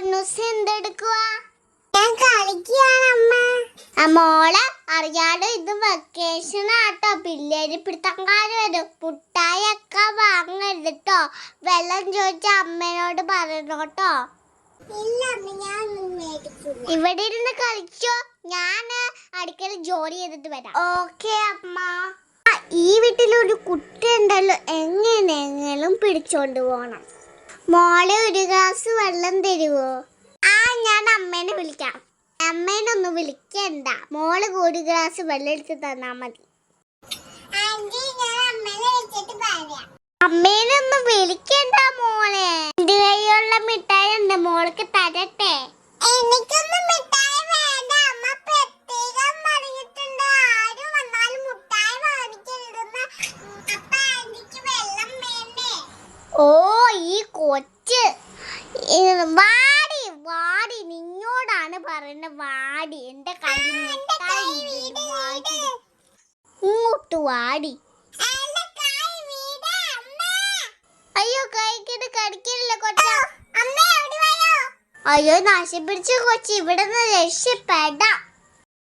പൊന്നൂസ് എന്തെടുക്കുവാ? ഞാൻ കളിക്കുകയാണ് അമ്മ. മോളെ അറിയാലോ ഇത് വെക്കേഷൻ ആട്ടോ, പിള്ളേര് പിടുത്തക്കാര് വരും. മുട്ടായി ഒക്കെ വാങ്ങരുത് കേട്ടോ. വെള്ളം ചോദിച്ച അമ്മേനോട് പറയണോട്ടോ. ഇവിടെ ഇരുന്ന് കളിച്ചോ, ഞാൻ അടുക്കള ജോലി ചെയ്തിട്ട് വരാം. ഓക്കെ അമ്മ. ഈ വീട്ടിലൊരു കുട്ടി ഉണ്ടല്ലോ, എങ്ങനെയെങ്കിലും പിടിച്ചോണ്ട് പോണം. മോളെ ഒരു ഗ്ലാസ് വെള്ളം തരുവോ? ഞാൻ അമ്മേനെ വിളിക്കാം. അമ്മേനൊന്ന് വിളിക്കണ്ട, മോള് ഒരു ഗ്ലാസ് വെള്ളം എടുത്ത് തന്നാ മതി. അമ്മേനൊന്ന് വിളിക്കണ്ട മോളെ. എന്റെ കയ്യിലുള്ള മിഠായി ഉണ്ട്, മോൾക്ക് തരട്ടെ? എനിക്കൊന്നും മിഠായി വേണ്ട, അമ്മ പ്രത്യേകം പറഞ്ഞിട്ടുണ്ട് ആരും വന്നാലും മിഠായി വാങ്ങിക്കരുതെന്ന്. അപ്പൊ എനിക്ക് വെള്ളം വേണ്ടേ? ഓ ഈ കൊച്ച് വാടി വാടി, നിന്നോടാണ് പറയുന്നത്, വാടി. എന്റെ കയ്യിൽ ഇങ്ങോട്ട് വാടി. അയ്യോ കൈക്കിട്ട് കടിക്കില്ല കൊച്ച. അയ്യോ നശിപ്പിടിച്ച കൊച്ചി, ഇവിടെ നിന്ന് രക്ഷപ്പെടാം.